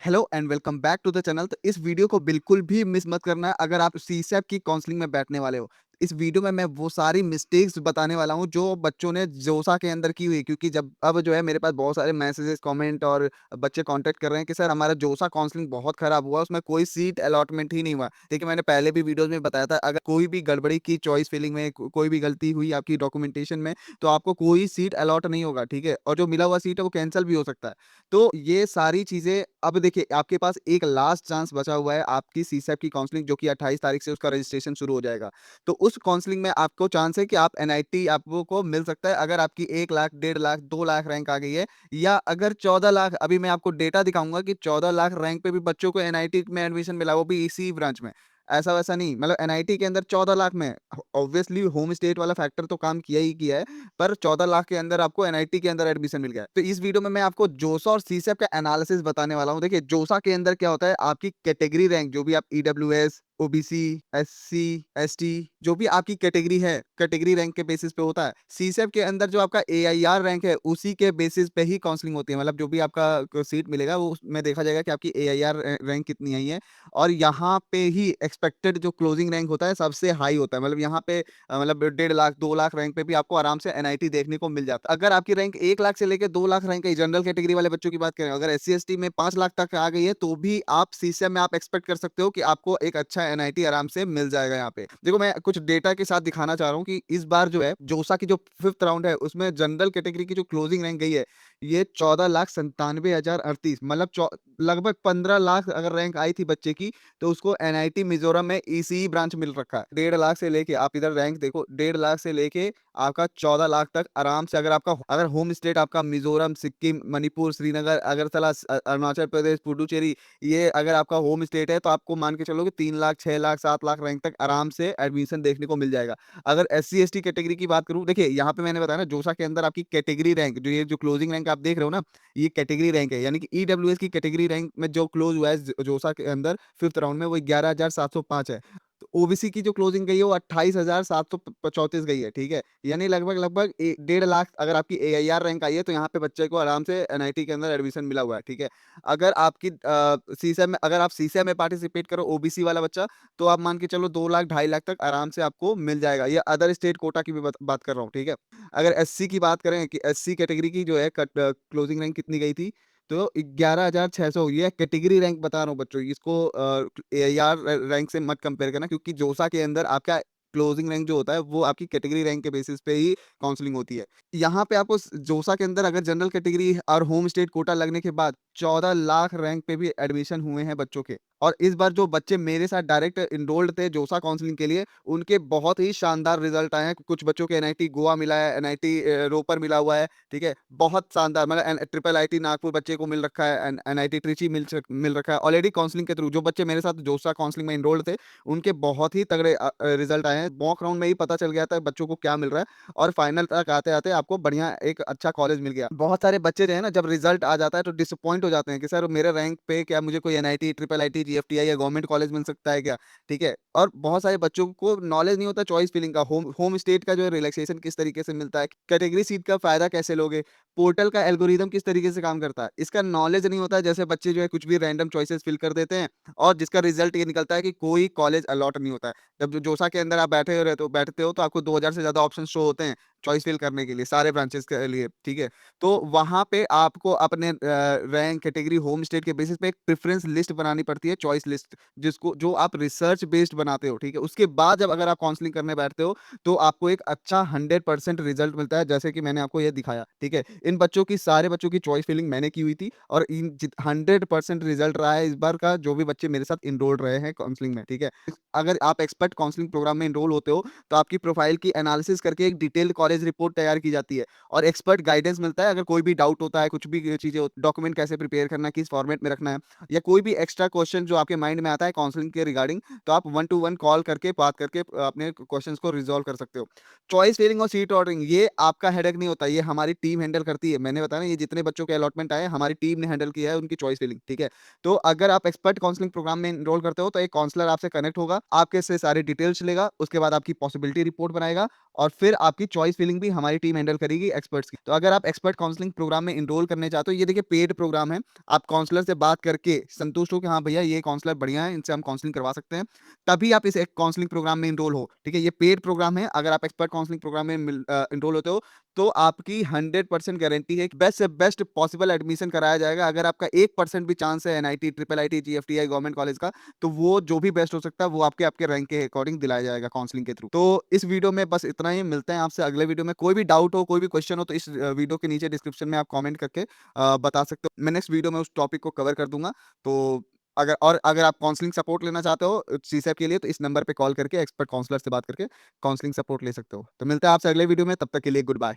Hello and welcome back to the channel. तो इस video को बिल्कुल भी मिस मत करना अगर आप सीसैप की काउंसलिंग में बैठने वाले हो। इस वीडियो में मैं वो सारी मिस्टेक्स बताने वाला हूँ जो बच्चों ने जोसा के अंदर की हुई, क्योंकि जब अब जो है मेरे पास बहुत सारे मैसेजेस कमेंट और बच्चे कांटेक्ट कर रहे हैं कि सर हमारा जोसा काउंसलिंग बहुत खराब हुआ, उसमें कोई सीट अलॉटमेंट ही नहीं हुआ। देखिए, मैंने पहले भी वीडियोस में बताया था, अगर कोई भी गड़बड़ी की चॉइस फिलिंग में, कोई भी गलती हुई आपकी डॉक्यूमेंटेशन में, तो आपको कोई सीट अलॉट नहीं होगा। ठीक है, और जो मिला हुआ सीट है वो कैंसिल भी हो सकता है। तो ये सारी चीज़ें, अब देखिए आपके पास एक लास्ट चांस बचा हुआ है आपकी सीसैप की काउंसलिंग, जो कि 28 तारीख से उसका रजिस्ट्रेशन शुरू हो जाएगा। तो उस काउंसलिंग में आपको चांस है कि आप एनआईटी आपको मिल सकता है अगर आपकी 1 लाख, 1.5 लाख, 2 लाख रैंक आ गई है, या अगर 14 लाख, अभी मैं आपको डेटा दिखाऊँगा कि 14 लाख रैंक पे भी बच्चों को एनआईटी में एडमिशन मिला, वो भी इसी ब्रांच में। ऐसा-वैसा नहीं, मतलब एनआईटी के अंदर 14 लाख में ऑब्वियसली होम स्टेट वाला फैक्टर तो काम किया ही किया है, पर 14 लाख के अंदर आपको एनआईटी के अंदर एडमिशन मिल गया है। तो इस वीडियो में मैं आपको जोसा और सीसैप का एनालिसिस बताने वाला हूँ। देखिए, जोसा के अंदर क्या होता है, आपकी कैटेगरी रैंक, जो भी आप ईडब्ल्यूएस, ओबीसी, एससी, एसटी, जो भी आपकी कैटेगरी है, कैटेगरी रैंक के बेसिस पे होता है। सीसैप के अंदर जो आपका एआईआर रैंक है, उसी के बेसिस पे ही काउंसलिंग होती है। मतलब जो भी आपका सीट मिलेगा, वो उसमें देखा जाएगा कि आपकी एआईआर रैंक कितनी आई है, और यहाँ पे ही एक्सपेक्टेड जो क्लोजिंग रैंक होता है सबसे हाई होता है। मतलब यहाँ पे मतलब 1.5 लाख, 2 लाख रैंक पे भी आपको आराम से एनआईटी देखने को मिल जाता है। अगर आपकी रैंक 1 लाख से लेके 2 लाख रैंक है, जनरल कैटेगरी वाले बच्चों की बात करें, अगर एससी-एसटी में 5 लाख तक आ गई है, तो भी आप सीसैप में आप एक्सपेक्ट कर सकते हो कि आपको एक अच्छा एनआईटी आराम से मिल जाएगा यहाँ पे। देखो, मैं कुछ डेटा के साथ दिखाना चाह रहा हूँ कि इस बार जो है जोसा की जो 5th राउंड है, उसमें जनरल कैटेगरी की जो क्लोजिंग रैंक गई है, ये 14,97,038, मतलब लगभग 15 लाख अगर रैंक आई थी बच्चे की, तो उसको एनआईटी मिजोरम में ईसीई ब्रांच मिल रखा है। 1.5 लाख से लेके आप इधर रैंक देखो, 1.5 लाख से लेके आपका 14 लाख तक आराम से, अगर होम स्टेट आपका मिजोरम, सिक्किम, मणिपुर, श्रीनगर, अगरतला, अरुणाचल प्रदेश, पुडुचेरी, ये अगर आपका होम स्टेट है, तो आपको मान के चलो कि 3 लाख, 6 लाख, 7 लाख रैंक तक आराम से एडमिशन देखने को मिल जाएगा। अगर एससी एसटी कैटेगरी की बात करूँ, देखिए यहाँ पे मैंने बताया ना, जोसा के अंदर आपकी कैटेगरी रैंक, जो ये जो क्लोजिंग रैंक आप देख रहे हो ना, ये कैटेगरी रैंक है। यानी कि ईडब्ल्यूएस की कैटेगरी रैंक में जो क्लोज हुआ है जोसा के अंदर 5th राउंड में, वो 11,705 है। तो ओबीसी की जो क्लोजिंग गई है, वो 28,734 गई है। ठीक है, यानी लगभग 1.5 लाख अगर आपकी एआईआर रैंक आई है, तो यहाँ पे बच्चे को आराम से एनआईटी के अंदर एडमिशन मिला हुआ है। ठीक है, अगर आपकी सीसैप में, अगर आप सीसैप में पार्टिसिपेट करो ओबीसी वाला बच्चा, तो आप मान के चलो 2 लाख, 2.5 लाख तक आराम से आपको मिल जाएगा। ये अदर स्टेट कोटा की भी बात कर रहा हूँ। ठीक है, अगर एससी की बात करें कि एससी कैटेगरी की जो है क्लोजिंग रैंक कितनी गई थी, तो 11,600, ये कैटेगरी रैंक बता रहा हूँ बच्चों, इसको एआईआर रैंक से मत कंपेयर करना, क्योंकि जोसा के अंदर आपका क्लोजिंग रैंक जो होता है, वो आपकी कैटेगरी रैंक के बेसिस पे ही काउंसलिंग होती है। यहाँ पे आपको जोसा के अंदर अगर जनरल कैटेगरी और होम स्टेट कोटा लगने के बाद 14 लाख रैंक पे भी एडमिशन हुए हैं बच्चों के। और इस बार जो बच्चे मेरे साथ डायरेक्ट इनरोल्ड थे जोसा काउंसलिंग के लिए, उनके बहुत ही शानदार रिजल्ट आए हैं। कुछ बच्चों के एनआईटी गोवा मिला है, एनआईटी रोपर मिला हुआ है। ठीक है, बहुत शानदार, मतलब ट्रिपल आईटी नागपुर बच्चे को मिल रखा है, एनआईटी ट्रिची मिल रखा है ऑलरेडी काउंसलिंग के थ्रू। जो बच्चे मेरे साथ जोसा काउंसलिंग में इनरोल्ड थे, उनके बहुत ही तगड़े रिजल्ट आए हैं। मॉक राउंड में ही पता चल गया था बच्चों को क्या मिल रहा है, और फाइनल तक आते आते आपको बढ़िया एक अच्छा कॉलेज मिल गया। बहुत सारे बच्चे जो है ना, जब रिजल्ट आ जाता है तो डिसअपॉइंट हो जाते हैं कि सर मेरे रैंक पे क्या मुझे कोई एनआईटी, ट्रिपल आईटी, जीएफटीआई या गवर्नमेंट कॉलेज मिल सकता है क्या। ठीक है, और बहुत सारे बच्चों को नॉलेज नहीं होता चॉइस फिलिंग का, होम होम स्टेट का जो है रिलैक्सेशन किस तरीके से मिलता है, कैटेगरी सीट का फायदा कैसे लोगे, पोर्टल का एल्गोरिदम किस तरीके से काम करता है, इसका नॉलेज नहीं होता है। जैसे बच्चे जो है कुछ भी रैंडम चॉइसेस फिल कर देते हैं, और जिसका रिजल्ट ये निकलता है कि कोई कॉलेज अलॉट नहीं होता है। जब जोसा के अंदर आप बैठते हो तो आपको 2000 से ज्यादा ऑप्शन शो होते हैं चॉइस फिल करने के लिए, सारे ब्रांचेस के लिए। ठीक है, तो वहां पे आपको अपने रैंक, कैटेगरी, होम स्टेट के बेसिस पे एक प्रेफरेंस लिस्ट बनानी पड़ती है, चॉइस लिस्ट, जिसको जो आप रिसर्च बेस्ड बनाते हो। ठीक है, उसके बाद जब अगर आप काउंसलिंग करने बैठते हो, तो आपको एक अच्छा 100% रिजल्ट मिलता है, जैसे कि मैंने आपको ये दिखाया। ठीक है, इन बच्चों की, सारे बच्चों की चॉइस फिलिंग मैंने की हुई थी, और 100% रिजल्ट रहा है इस बार का, जो भी बच्चे मेरे साथ इनरोल रहे हैं काउंसलिंग में। ठीक है, अगर आप एक्सपर्ट काउंसलिंग प्रोग्राम में इनरोल होते हो, तो आपकी प्रोफाइल की एनालिसिस करके एक डिटेल्ड कॉलेज रिपोर्ट तैयार की जाती है, और एक्सपर्ट गाइडेंस मिलता है। अगर कोई भी डाउट होता है, कुछ भी चीजें, डॉक्यूमेंट कैसे प्रिपेयर करना है, किस फॉर्मेट में रखना है, या कोई भी एक्स्ट्रा क्वेश्चन जो आपके माइंड में आता है काउंसलिंग के रिगार्डिंग, तो आप 1 to 1 कॉल करके बात करके अपने क्वेश्चन को रिजॉल्व कर सकते हो। चॉइस फिलिंग और सीट ऑर्डरिंग, ये आपका हेडेक नहीं होता, ये हमारी टीम हैंडल करती है। मैंने बताया ना, ये जितने बच्चों के अलॉटमेंट आए, हमारी टीम ने हैंडल किया है उनकी चॉइस फिलिंग। ठीक है, तो अगर आप एक्सपर्ट काउंसलिंग प्रोग्राम में एनरोल करते हो, तो एक काउंसलर आपसे कनेक्ट होगा, आपके से सारी डिटेल्स लेगा, उसके बाद आपकी पॉसिबिलिटी रिपोर्ट बनाएगा, और फिर आपकी चॉइस फिलिंग भी हमारी टीम हैंडल करेगी एक्सपर्ट्स की। तो अगर आप एक्सपर्ट काउंसलिंग प्रोग्राम में एनरोल करने चाहते हो, ये देखिए पेड प्रोग्राम है। आप काउंसलर से बात करके संतुष्ट हो कि हाँ भैया ये काउंसलर बढ़िया है, इनसे हम काउंसलिंग करवा सकते हैं, तभी आप इस एक काउंसलिंग प्रोग्राम में एनरोल हो, ठीक है? ये पेड प्रोग्राम है। अगर आप एक्सपर्ट काउंसलिंग प्रोग्राम में एनरोल होते हो, तो आपकी 100% गारंटी है कि बेस्ट से बेस्ट पॉसिबल एडमिशन कराया जाएगा। अगर आपका 1% भी चांस है NIT, triple IT, GFTI government college का, तो वो जो भी बेस्ट हो सकता है वो आपके आपके रैंक के अकॉर्डिंग दिलाया जाएगा काउंसलिंग के थ्रू। तो इस वीडियो में बस इतना ही। मिलते हैं आपसे अगले वीडियो में। कोई भी डाउट हो, कोई भी क्वेश्चन हो, तो इस वीडियो के नीचे डिस्क्रिप्शन में आप कमेंट करके बता सकते हो। मैं नेक्स्ट वीडियो में उस टॉपिक को कवर कर दूंगा। तो अगर आप काउंसलिंग सपोर्ट लेना चाहते हो सीसैप के लिए, तो इस नंबर पे कॉल करके एक्सपर्ट काउंसलर से बात करके काउंसलिंग सपोर्ट ले सकते हो। तो मिलते हैं आपसे अगले वीडियो में, तब तक के लिए गुड बाय।